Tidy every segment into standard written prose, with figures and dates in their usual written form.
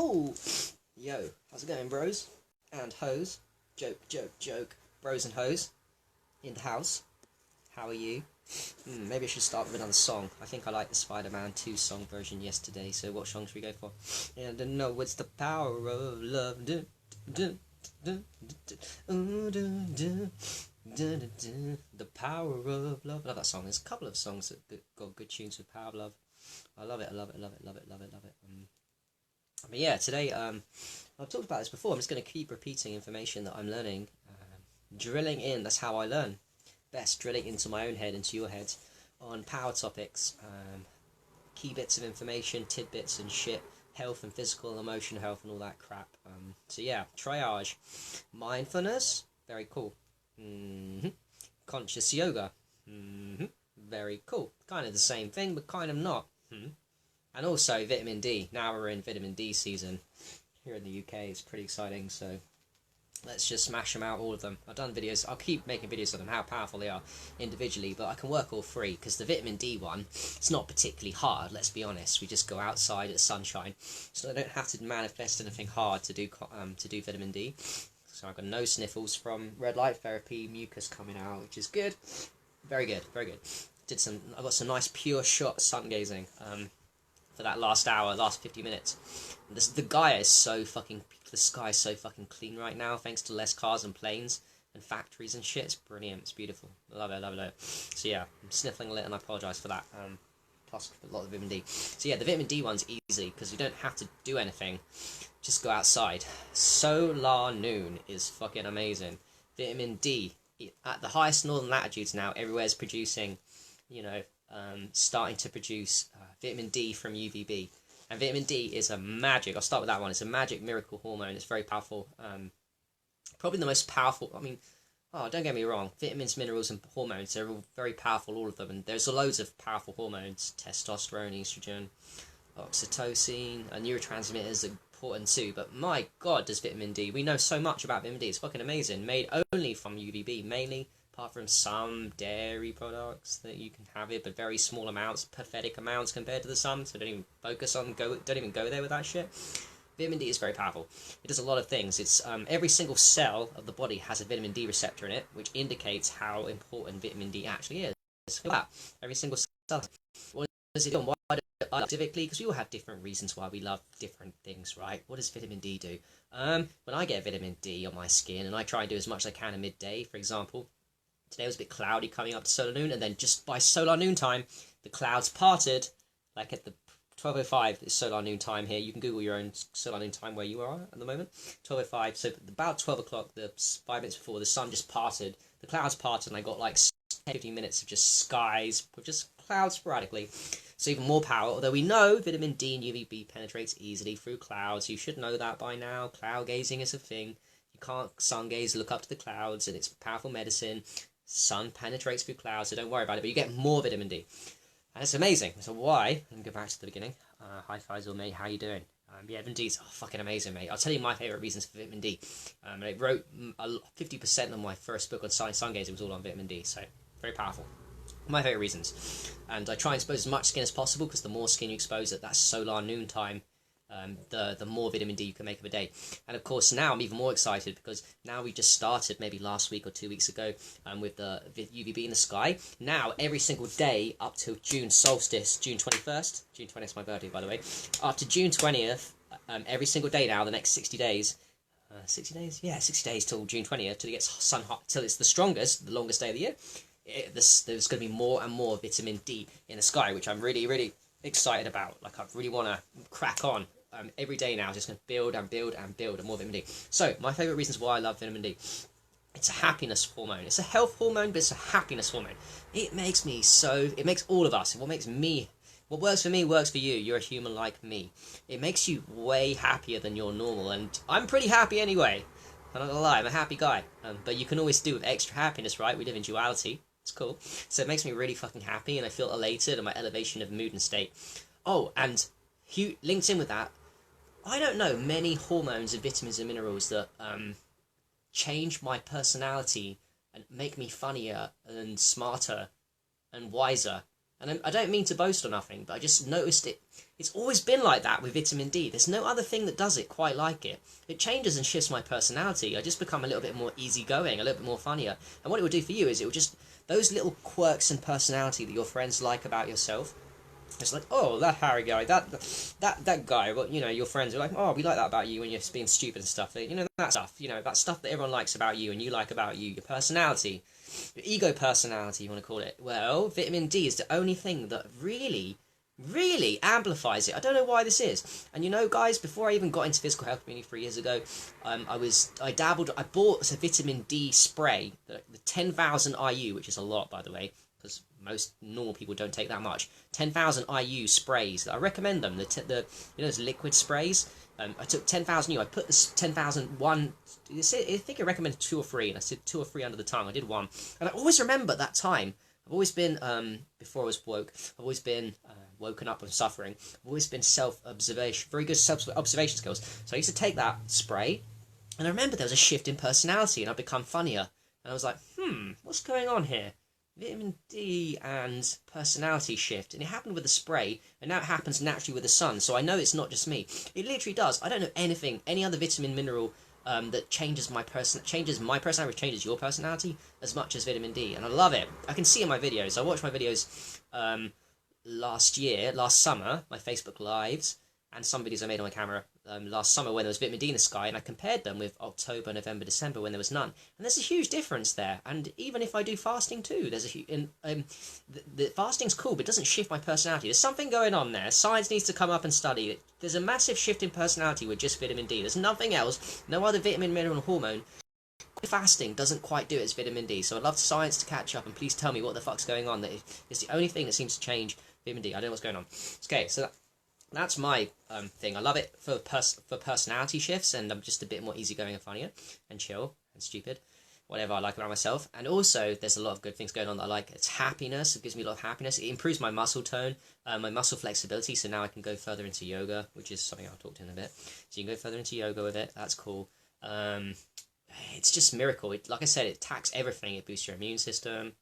Oh, yo, how's it going, bros and hoes? Joke, joke, joke. Bros and hoes in the house. How are you? Maybe I should start with another song. I think I liked the Spider-Man 2 song version yesterday, so what song should we go for? And I know it's the power of love. The power of love. I love that song. There's a couple of songs that got good tunes with power of love. I love it, I love it, love it, love it, love it, love it. But yeah, today, I've talked about this before. I'm just going to keep repeating information that I'm learning. Drilling in, that's how I learn. Best drilling into my own head, into your head, on power topics, key bits of information, tidbits and shit, health and physical and emotional health and all that crap. So yeah, triage, mindfulness, very cool. Conscious yoga, very cool. Kind of the same thing, but kind of not. And also vitamin D. Now we're in vitamin D season here in the UK. It's pretty exciting. So let's just smash them out, all of them. I've done videos. I'll keep making videos of them, how powerful they are individually, but I can work all three because the vitamin D one, it's not particularly hard, let's be honest. We just go outside at sunshine, so I don't have to manifest anything hard to do vitamin D. So I've got no sniffles from red light therapy, mucus coming out, which is good. Very good, very good. I got some nice pure shot sun gazing for that last hour, last 50 minutes. The sky is so fucking clean right now, thanks to less cars and planes and factories and shit. It's brilliant. It's beautiful. I love it. I love it. I love it. So yeah, I'm sniffling a little, and I apologise for that. Plus a lot of vitamin D. So yeah, the vitamin D one's easy because you don't have to do anything. Just go outside. Solar noon is fucking amazing. Vitamin D at the highest northern latitudes now, everywhere's producing, starting to produce vitamin D from UVB. And vitamin D is a magic. I'll start with that one. It's a magic miracle hormone. It's very powerful. Probably the most powerful. I mean, don't get me wrong. Vitamins, minerals, and hormones, they're all very powerful, all of them. And there's loads of powerful hormones. Testosterone, estrogen, oxytocin, neurotransmitters are important too. But my God, does vitamin D. We know so much about vitamin D. It's fucking amazing. Made only from UVB, mainly. Apart from some dairy products that you can have it, but very small amounts, pathetic amounts compared to the sun. So don't even don't even go there with that shit. Vitamin D is very powerful. It does a lot of things. It's every single cell of the body has a vitamin D receptor in it, which indicates how important vitamin D actually is. Look at that. Every single cell. What does it do? Why do it specifically? Because we all have different reasons why we love different things, right? What does vitamin D do? When I get vitamin D on my skin, and I try and do as much as I can at midday, for example. Today was a bit cloudy coming up to solar noon, and then just by solar noon time, the clouds parted, like at the 12:05 is solar noon time here. You can Google your own solar noon time where you are at the moment. 12:05, so about 12 o'clock, the 5 minutes before, the sun just parted, the clouds parted, and I got like 15 minutes of just skies, with just clouds sporadically. So even more power, although we know vitamin D and UVB penetrates easily through clouds. You should know that by now. Cloud gazing is a thing. You can't sun gaze, look up to the clouds, and it's powerful medicine. Sun penetrates through clouds, so don't worry about it, but you get more vitamin D. And it's amazing. So why? Let me go back to the beginning. Hi Faisal, mate, how you doing? Yeah, vitamin D is fucking amazing, mate. I'll tell you my favourite reasons for vitamin D. I wrote 50% of my first book on sun gazing was all on vitamin D, so very powerful. My favourite reasons. And I try and expose as much skin as possible, because the more skin you expose at that solar noon time, the more vitamin D you can make of a day. And of course now I'm even more excited because now we just started maybe last week or 2 weeks ago with the UVB in the sky. Now every single day up till June solstice, June 21st, June 20th is my birthday by the way, up to June 20th, every single day now, the next 60 days, 60 days? Yeah, 60 days till June 20th, till it gets sun hot, till it's the strongest, the longest day of the year. There's going to be more and more vitamin D in the sky, which I'm really, really excited about. Like I really want to crack on. Every day now, just going to build and build and build and more vitamin D. So, my favourite reasons why I love vitamin D. It's a happiness hormone. It's a health hormone, but it's a happiness hormone. It makes all of us, what works for me works for you. You're a human like me. It makes you way happier than you're normal, and I'm pretty happy anyway. I'm not gonna lie, I'm a happy guy. But you can always do with extra happiness, right? We live in duality. It's cool. So it makes me really fucking happy, and I feel elated, and my elevation of mood and state. Oh, and linked in with that, I don't know many hormones and vitamins and minerals that change my personality and make me funnier and smarter and wiser And I don't mean to boast or nothing, but I just noticed it. It's always been like that with vitamin D. There's no other thing that does it quite like it. It changes and shifts my personality. I just become a little bit more easygoing, a little bit more funnier. And what it will do for you is it will just, those little quirks and personality that your friends like about yourself, it's like, oh, that Harry guy, that guy, well, you know, your friends are like, oh, we like that about you when you're being stupid and stuff. You know, that stuff that everyone likes about you and you like about you, your personality, your ego personality, you want to call it. Well, vitamin D is the only thing that really amplifies it. I don't know why this is. And you know, guys, before I even got into physical health community 3 years ago, I bought a vitamin D spray, the 10,000 IU, which is a lot, by the way, because most normal people don't take that much. 10,000 IU sprays. I recommend them. The those liquid sprays. I took 10,000 IU. I put this 10,000 one. I think I recommended 2 or 3, and I said 2 or 3 under the tongue. I did 1, and I always remember that time. I've always been before I was woke. I've always been woken up and suffering. I've always been self-observation, very good self-observation skills. So I used to take that spray, and I remember there was a shift in personality, and I'd become funnier. And I was like, what's going on here? Vitamin D and personality shift, and it happened with the spray, and now it happens naturally with the sun. So I know it's not just me. It literally does. I don't know any other vitamin mineral that changes my personality, which changes your personality as much as vitamin D, and I love it. I can see in my videos. I watched my videos last summer, my Facebook lives, and some videos I made on my camera last summer when there was vitamin D in the sky, and I compared them with October, November, December when there was none. And there's a huge difference there. And even if I do fasting too, there's the fasting's cool, but it doesn't shift my personality. There's something going on there. Science needs to come up and study it. There's a massive shift in personality with just vitamin D. There's nothing else, no other vitamin, mineral, hormone. Fasting doesn't quite do it as vitamin D. So I'd love science to catch up and please tell me what the fuck's going on. That is the only thing that seems to change vitamin D. I don't know what's going on. Okay, so that's my thing. I love it for personality shifts, and I'm just a bit more easygoing and funnier and chill and stupid, whatever I like about myself. And also, there's a lot of good things going on that I like. It's happiness. It gives me a lot of happiness. It improves my muscle tone, my muscle flexibility. So now I can go further into yoga, which is something I'll talk to in a bit. So you can go further into yoga with it. That's cool. It's just a miracle. Like I said, it attacks everything. It boosts your immune system.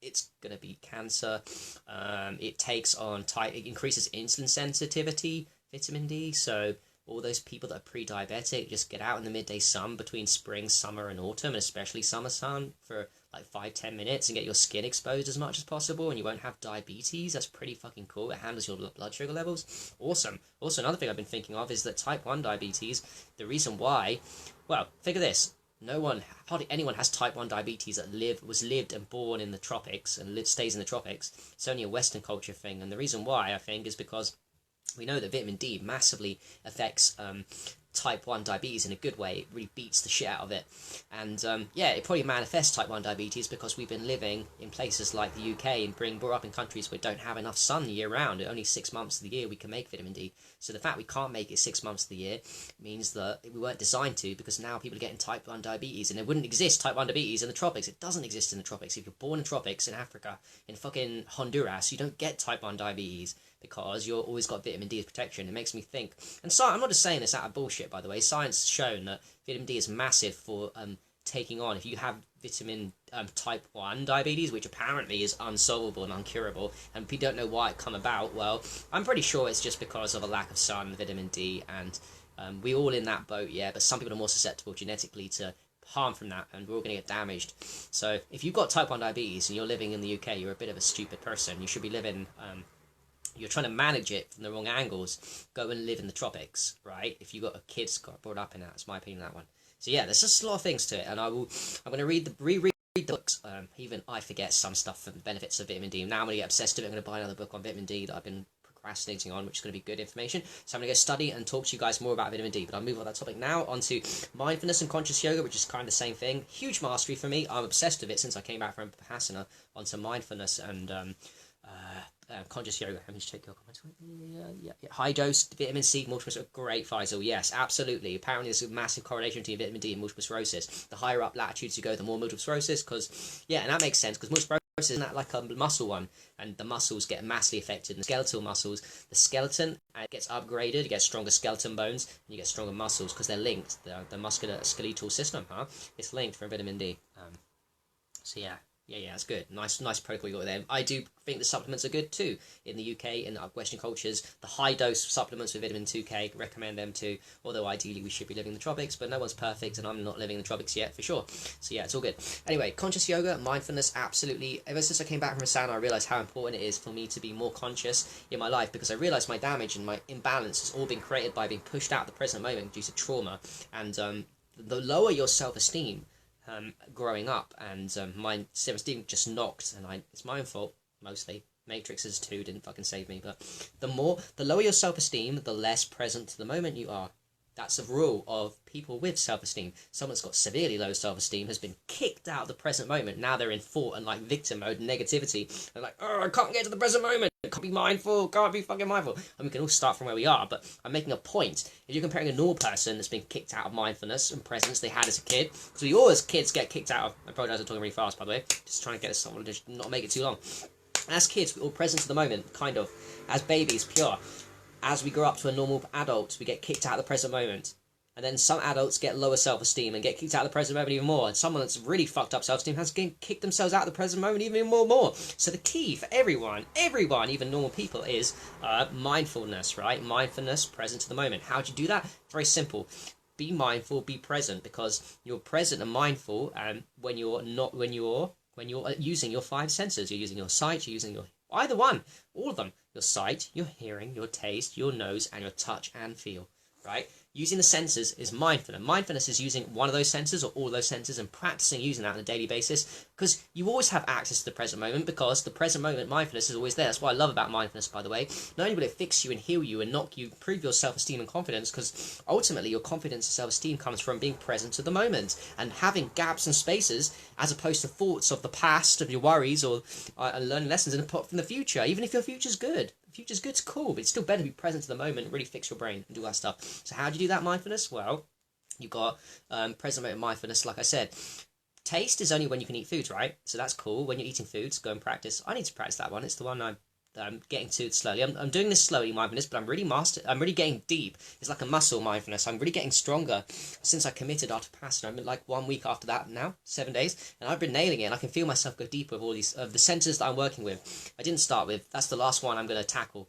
It's going to beat cancer. It increases insulin sensitivity, vitamin D. So all those people that are pre-diabetic, just get out in the midday sun between spring, summer, and autumn, and especially summer sun for like 5-10 minutes and get your skin exposed as much as possible, and you won't have diabetes. That's pretty fucking cool. It handles your blood sugar levels. Awesome. Also, another thing I've been thinking of is that type 1 diabetes, the reason why, well, figure this. Hardly anyone has type 1 diabetes that lived and born in the tropics and stays in the tropics. It's only a Western culture thing, and the reason why, I think, is because we know that vitamin D massively affects type 1 diabetes in a good way. It really beats the shit out of it. And it probably manifests type 1 diabetes because we've been living in places like the UK and brought up in countries where we don't have enough sun year round. Only 6 months of the year we can make vitamin D. So the fact we can't make it 6 months of the year means that we weren't designed to, because now people are getting type 1 diabetes, and there wouldn't exist type 1 diabetes in the tropics. It doesn't exist in the tropics. If you're born in tropics in Africa, in fucking Honduras, you don't get type 1 diabetes, because you've always got vitamin D as protection. It makes me think, and so I'm not just saying this out of bullshit, by the way. Science has shown that vitamin D is massive for taking on, if you have vitamin type 1 diabetes, which apparently is unsolvable and uncurable, and if you don't know why it come about, well, I'm pretty sure it's just because of a lack of sun, vitamin D, and we're all in that boat, yeah, but some people are more susceptible genetically to harm from that, and we're all going to get damaged. So if you've got type 1 diabetes and you're living in the UK, you're a bit of a stupid person. You should be living you're trying to manage it from the wrong angles. Go and live in the tropics, right? If you got a kid's got brought up in that, that's my opinion on that one. So yeah, there's just a lot of things to it, and I'm going to reread the books. Even I forget some stuff for the benefits of vitamin D. Now I'm going to get obsessed with it. I'm going to buy another book on vitamin D that I've been procrastinating on, which is going to be good information. So I'm going to go study and talk to you guys more about vitamin D. But I'll move on that topic now onto mindfulness and conscious yoga, which is kind of the same thing. Huge mastery for me. I'm obsessed with it since I came back from Vipassana, onto mindfulness and conscious yoga. Let me just check your comments. Yeah. High dose vitamin C, multiple sclerosis. Great, Faisal. Yes, absolutely. Apparently, there's a massive correlation between vitamin D and multiple sclerosis. The higher up latitudes you go, the more multiple sclerosis. And that makes sense, because multiple sclerosis isn't that like a muscle one, and the muscles get massively affected. And the skeletal muscles, the skeleton gets upgraded. You get stronger skeleton bones, and you get stronger muscles because they're linked. The muscular skeletal system, it's linked from vitamin D. So yeah. Yeah, that's good. Nice protocol you got there. I do think the supplements are good too. In the UK, in Western cultures, the high dose supplements with vitamin 2K, recommend them too. Although ideally we should be living in the tropics, but no one's perfect, and I'm not living in the tropics yet for sure. So yeah, it's all good. Anyway, conscious yoga, mindfulness, absolutely. Ever since I came back from a sauna, I realised how important it is for me to be more conscious in my life, because I realised my damage and my imbalance has all been created by being pushed out of the present moment due to trauma. And the lower your self-esteem, growing up, and my self-esteem just knocked, and it's my own fault mostly. Matrixes too didn't fucking save me, but the lower your self-esteem, the less present to the moment you are. That's a rule of people with self-esteem. Someone that's got severely low self-esteem has been kicked out of the present moment. Now they're in thought and like victim mode and negativity. They're like, oh, I can't get to the present moment. Can't be mindful. Can't be fucking mindful. And we can all start from where we are, but I'm making a point. If you're comparing a normal person that's been kicked out of mindfulness and presence they had as a kid, because we all as kids get kicked out of, I apologize, I'm talking really fast by the way, just trying to get someone to just not make it too long. As kids, we're all present to the moment, kind of. As babies, pure. As we grow up to a normal adult, we get kicked out of the present moment. And then some adults get lower self-esteem and get kicked out of the present moment even more. And someone that's really fucked up self-esteem has kicked themselves out of the present moment even more. So the key for everyone, even normal people, is mindfulness, right? Mindfulness, present to the moment. How do you do that? Very simple. Be mindful, be present, because you're present and mindful when you're using your five senses. You're using your sight, you're using your either one, all of them. Your sight, your hearing, your taste, your nose, and your touch and feel, right? Using the senses is mindfulness. Mindfulness is using one of those senses or all of those senses and practicing using that on a daily basis, because you always have access to the present moment, because the present moment mindfulness is always there. That's what I love about mindfulness, by the way. Not only will it fix you and heal you and knock you, improve your self-esteem and confidence, because ultimately your confidence and self-esteem comes from being present to the moment and having gaps and spaces as opposed to thoughts of the past, of your worries, or learning lessons from the future. Even if your future's good. Future's good's cool, but it's still better to be present to the moment and really fix your brain and do that stuff. So how do you do that mindfulness? Well, you've got present moment mindfulness, like I said. Taste is only when you can eat foods, right? So that's cool. When you're eating foods, go and practice. I need to practice that one. It's the one I'm getting to slowly. I'm doing this slowly, mindfulness, but I'm really getting deep. It's like a muscle, mindfulness. I'm really getting stronger since I committed after Passing. I've been like 1 week after that now, 7 days, and I've been nailing it, and I can feel myself go deeper with all these the senses that I'm working with. I didn't start with, that's the last one I'm going to tackle.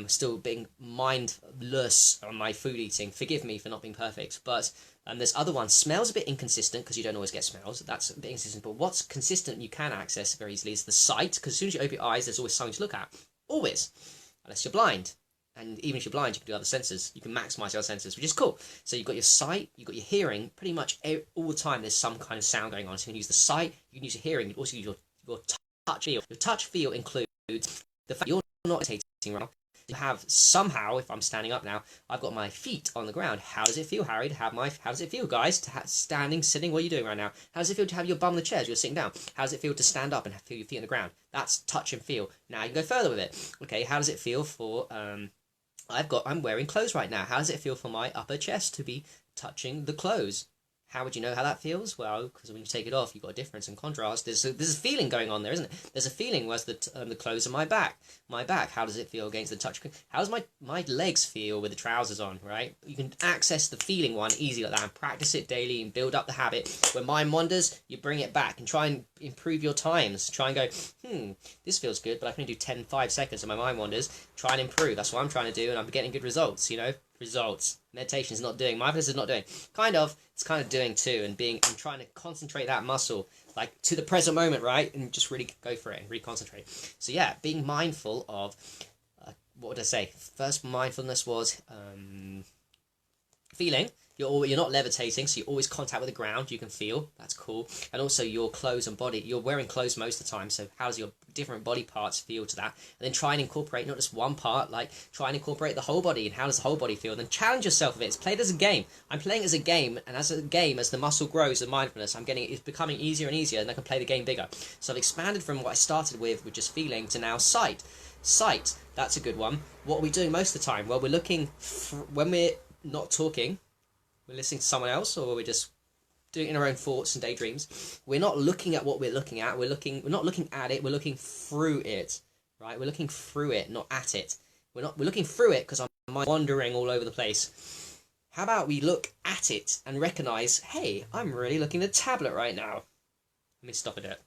Still being mindless on my food eating. Forgive me for not being perfect, but there's other ones. Smells a bit inconsistent because you don't always get smells. That's a bit inconsistent, but what's consistent you can access very easily is the sight, because as soon as you open your eyes, there's always something to look at. Always. Unless you're blind. And even if you're blind, you can do other senses. You can maximize your other senses, which is cool. So you've got your sight, you've got your hearing. Pretty much all the time there's some kind of sound going on. So you can use the sight, you can use your hearing, you can also use your touch feel. Your touch feel includes the fact you're not meditating right now. You have somehow, if I'm standing up now, I've got my feet on the ground. How does it feel, Harry, to have how does it feel, guys, to standing, sitting, what are you doing right now? How does it feel to have your bum on the chair as you're sitting down? How does it feel to stand up and feel your feet on the ground? That's touch and feel. Now you can go further with it. Okay, how does it feel for, I'm wearing clothes right now. How does it feel for my upper chest to be touching the clothes? How would you know how that feels? Well, because when you take it off, you've got a difference in contrast. There's a feeling going on there, isn't it? There's a feeling where's the clothes on my back. My back, how does it feel against the touch? How does my legs feel with the trousers on, right? You can access the feeling one easy like that and practice it daily and build up the habit. When mind wanders, you bring it back and try and improve your times. Try and go, this feels good, but I can only do 5 seconds and my mind wanders. Try and improve. That's what I'm trying to do, and I'm getting good results, results. Meditation is not doing. Mindfulness is not doing. It's kind of doing too, and trying to concentrate that muscle, like to the present moment, right? And just really go for it and really concentrate. So yeah, being mindful of, what would I say? First mindfulness was feeling. You're not levitating, so you're always contact with the ground. You can feel. That's cool. And also your clothes and body. You're wearing clothes most of the time, so how does your different body parts feel to that? And then try and incorporate not just one part, like try and incorporate the whole body, and how does the whole body feel? And then challenge yourself with it. It's played as a game. I'm playing as a game, and as a game, as the muscle grows, the mindfulness, it's becoming easier and easier, and I can play the game bigger. So I've expanded from what I started with just feeling, to now sight. Sight, that's a good one. What are we doing most of the time? Well, we're looking, when we're not talking, we're listening to someone else, or we're just doing it in our own thoughts and daydreams. We're not looking at what we're looking at. We're not looking at it. We're looking through it, right? We're looking through it, not at it. We're looking through it because I'm wandering all over the place. How about we look at it and recognize, hey, I'm really looking at the tablet right now. Let me stop it.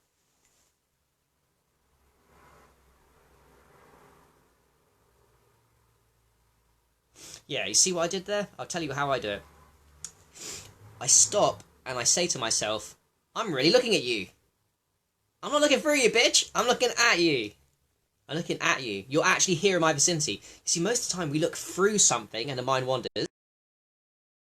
Yeah, you see what I did there? I'll tell you how I do it. I stop and I say to myself, I'm really looking at you. I'm not looking through you, bitch. I'm looking at you. I'm looking at you. You're actually here in my vicinity. You see, most of the time we look through something and the mind wanders.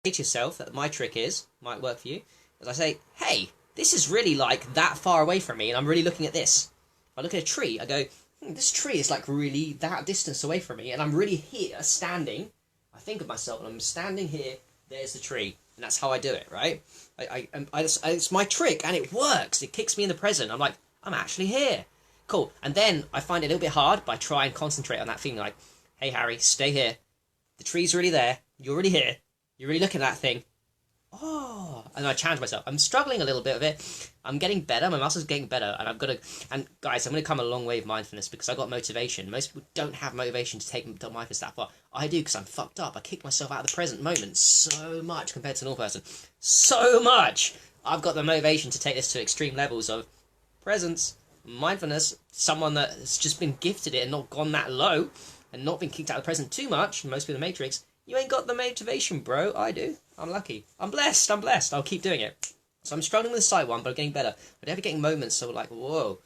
Say to yourself that my trick might work for you, as I say, hey, this is really like that far away from me and I'm really looking at this. If I look at a tree, I go, this tree is like really that distance away from me and I'm really here standing. I think of myself and I'm standing here, there's the tree. And that's how I do it, right? It's my trick and it works. It kicks me in the present. I'm like, I'm actually here. Cool. And then I find it a little bit hard, but I try and concentrate on that feeling like, hey, Harry, stay here. The tree's really there. You're really here. You're really looking at that thing. Oh, and I challenge myself. I'm struggling a little bit of it. I'm getting better. My muscles are getting better, and I've got to. And guys, I'm going to come a long way with mindfulness because I got motivation. Most people don't have motivation to take mindfulness that far. I do because I'm fucked up. I kick myself out of the present moment so much compared to a normal person. So much. I've got the motivation to take this to extreme levels of presence, mindfulness. Someone that has just been gifted it and not gone that low, and not been kicked out of the present too much. Most people in the Matrix. You ain't got the motivation, bro. I do. I'm lucky. I'm blessed. I'm blessed. I'll keep doing it. So I'm struggling with the sight one, but I'm getting better. I'm ever getting moments so like, whoa,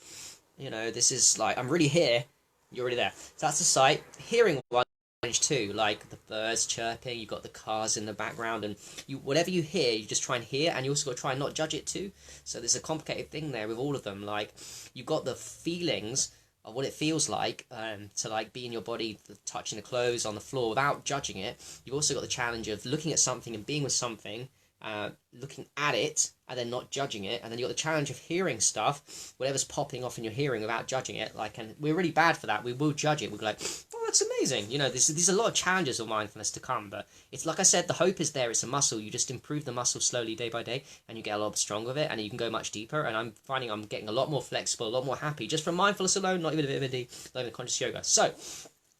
you know, this is like, I'm really here. You're already there. So that's the sight. Hearing one too, like the birds chirping. You've got the cars in the background, and whatever you hear, you just try and hear, and you also got to try and not judge it too. So there's a complicated thing there with all of them. Like you've got the feelings of what it feels like to like be in your body, touching the clothes on the floor without judging it. You've also got the challenge of looking at something and being with something, looking at it and then not judging it. And then you've got the challenge of hearing stuff, whatever's popping off in your hearing without judging it. Like, and we're really bad for that. We will judge it. We'll be like, oh, that's amazing. You know, there's a lot of challenges of mindfulness to come, but it's like I said, the hope is there. It's a muscle. You just improve the muscle slowly day by day and you get a lot stronger with it and you can go much deeper. And I'm finding I'm getting a lot more flexible, a lot more happy just from mindfulness alone, not even a vitamin D, not even conscious yoga. So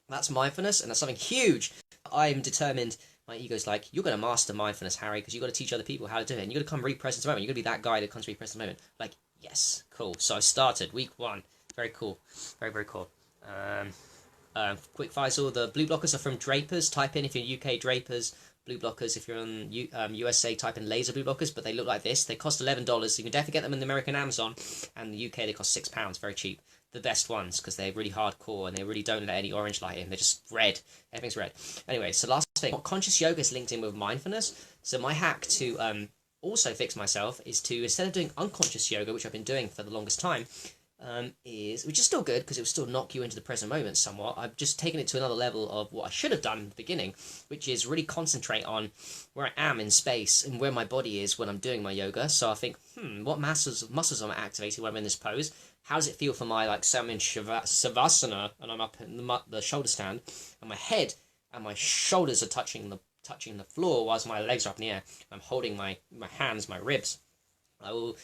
that's mindfulness, and that's something huge. I'm determined. My ego's like, you're going to master mindfulness, Harry, because you've got to teach other people how to do it. And you've got to come re-present the moment. You're going to be that guy that comes re-present the moment. Like, yes, cool. So I started week 1. Very cool. Very, very cool. Quick fire, all the blue blockers are from Drapers. Type in, if you're UK, Drapers. Blue blockers, if you're on USA, type in laser blue blockers, but they look like this. They cost $11. You can definitely get them in the American Amazon. And the UK, they cost £6. Very cheap. The best ones because they're really hardcore and they really don't let any orange light in. They're just red. Everything's red. Anyway, so last thing, conscious yoga is linked in with mindfulness. So my hack to also fix myself is to, instead of doing unconscious yoga, which I've been doing for the longest time, which is still good because it will still knock you into the present moment somewhat. I've just taken it to another level of what I should have done in the beginning, which is really concentrate on where I am in space and where my body is when I'm doing my yoga. So I think, what muscles am I activating when I'm in this pose? How does it feel for my, like, say I'm in Savasana and I'm up in the shoulder stand and my head and my shoulders are touching the floor whilst my legs are up in the air. I'm holding my hands, my ribs. I will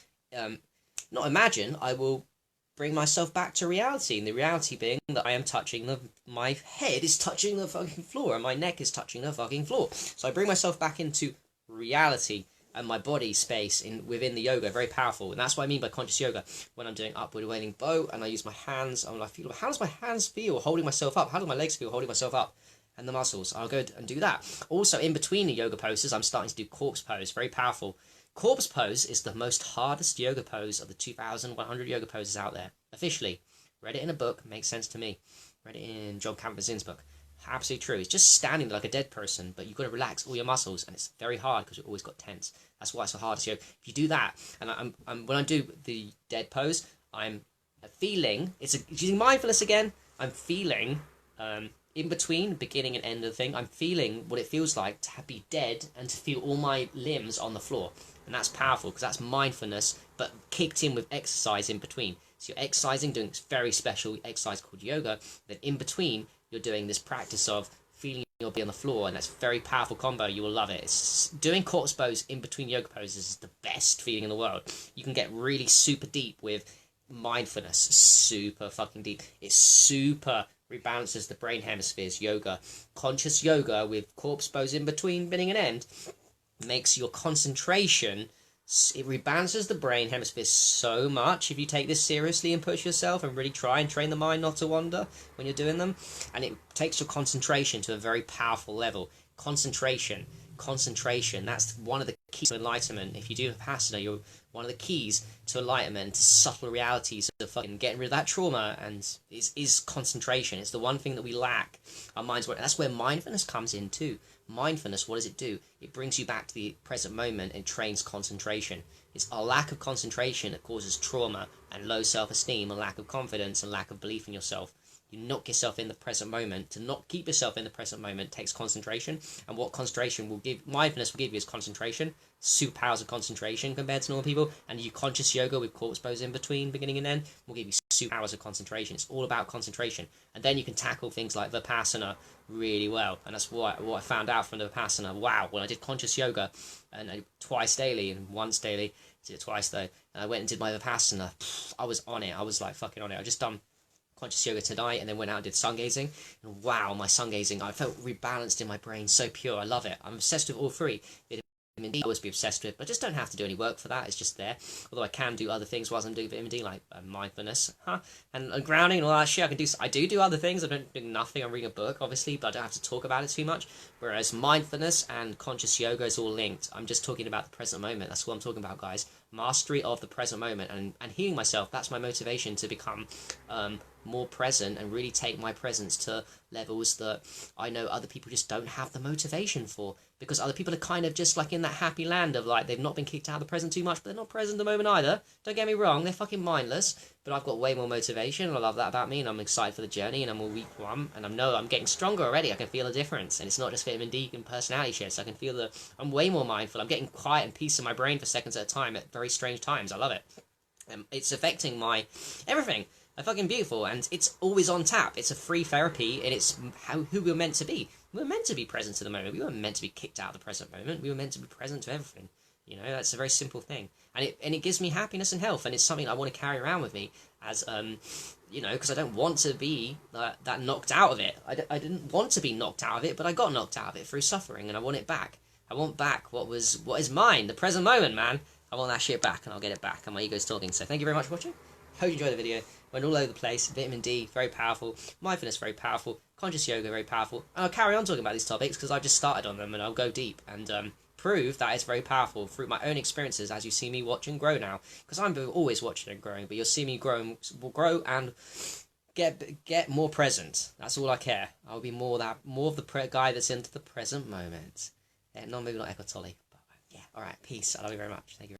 not imagine, I will bring myself back to reality, and the reality being that I am touching my head is touching the fucking floor and my neck is touching the fucking floor. So I bring myself back into reality and my body space within the yoga. Very powerful, and that's what I mean by conscious yoga. When I'm doing upward waiting bow and I use my hands, and I feel, how does my hands feel holding myself up? How do my legs feel holding myself up? And the muscles. I'll go and do that. Also, in between the yoga poses, I'm starting to do corpse pose. Very powerful. Corpse pose is the most hardest yoga pose of the 2,100 yoga poses out there. Officially. Read it in a book. Makes sense to me. Read it in John Kabat-Zinn's book. Absolutely true. It's just standing like a dead person, but you've got to relax all your muscles, and it's very hard because you've always got tense. That's why it's the hardest yoga. If you do that, and when I do the dead pose, I'm feeling, it's using mindfulness again, I'm feeling, in between beginning and end of the thing, I'm feeling what it feels like to be dead and to feel all my limbs on the floor. And that's powerful because that's mindfulness, but kicked in with exercise in between. So you're exercising, doing this very special exercise called yoga. Then in between, you're doing this practice of feeling your body on the floor, and that's a very powerful combo. You will love it. Doing corpse pose in between yoga poses is the best feeling in the world. You can get really super deep with mindfulness. Super fucking deep. It super rebalances the brain hemispheres. Yoga. Conscious yoga with corpse pose in between beginning and end makes your concentration It rebalances the brain hemisphere so much if you take this seriously and push yourself and really try and train the mind not to wander when you're doing them. And it takes your concentration to a very powerful level. Concentration, that's one of the keys to enlightenment. If you do Vipassana, you're one of the keys to enlightenment, to subtle realities of fucking getting rid of that trauma, and is concentration. It's the one thing that we lack. Our minds, that's where mindfulness comes in too. Mindfulness, what does it do? It brings you back to the present moment and trains concentration. It's a lack of concentration that causes trauma and low self-esteem, a lack of confidence and lack of belief in yourself. You knock yourself in the present moment. To not keep yourself in the present moment takes concentration, and what concentration will give, mindfulness will give you is concentration, superpowers of concentration compared to normal people, and you conscious yoga with corpse pose in between beginning and end will give you superpowers of concentration. It's all about concentration, and then you can tackle things like Vipassana really well, and that's what I found out from the Vipassana. Wow, when I did conscious yoga, and twice daily and once daily, I did it twice though, and I went and did my Vipassana, I was on it. I was like fucking on it. I just done conscious yoga tonight and then went out and did sun gazing, and wow, my sun gazing, I felt rebalanced in my brain, so pure. I love it. I'm obsessed with all three. Vitamin D I always be obsessed with, but I just don't have to do any work for that. It's just there. Although I can do other things whilst I'm doing vitamin D, like mindfulness, and grounding and all that shit. I do other things. I don't do nothing. I'm reading a book, obviously, but I don't have to talk about it too much. Whereas mindfulness and conscious yoga is all linked. I'm just talking about the present moment. That's what I'm talking about, guys. Mastery of the present moment and healing myself. That's my motivation to become more present and really take my presence to levels that I know other people just don't have the motivation for, because other people are kind of just like in that happy land of like they've not been kicked out of the present too much, but they're not present at the moment either. Don't get me wrong, they're fucking mindless, but I've got way more motivation, and I love that about me, and I'm excited for the journey, and I'm on week 1, and I know I'm getting stronger already. I can feel a difference, and it's not just vitamin D and personality shifts. I can feel that I'm way more mindful. I'm getting quiet and peace in my brain for seconds at a time at very strange times. I love it. It's affecting my everything. They're fucking beautiful, and it's always on tap. It's a free therapy, and it's who we're meant to be. We were meant to be present to the moment. We weren't meant to be kicked out of the present moment. We were meant to be present to everything. You know, that's a very simple thing, and it gives me happiness and health, and it's something I want to carry around with me as you know, because I don't want to be that knocked out of it. I didn't want to be knocked out of it, but I got knocked out of it through suffering, and I want it back. I want back what is mine, the present moment, man. I want that shit back, and I'll get it back. And my ego's talking. So thank you very much for watching. Hope you enjoyed the video. Went all over the place. Vitamin D, very powerful. Mindfulness, very powerful. Conscious yoga, very powerful. And I'll carry on talking about these topics because I've just started on them, and I'll go deep and prove that it's very powerful through my own experiences as you see me watch and grow now. Because I'm always watching and growing, but you'll see me grow and get more present. That's all I care. I'll be more of the guy that's into the present moment. Yeah, maybe not Eckhart Tolle, but yeah. All right, peace. I love you very much. Thank you.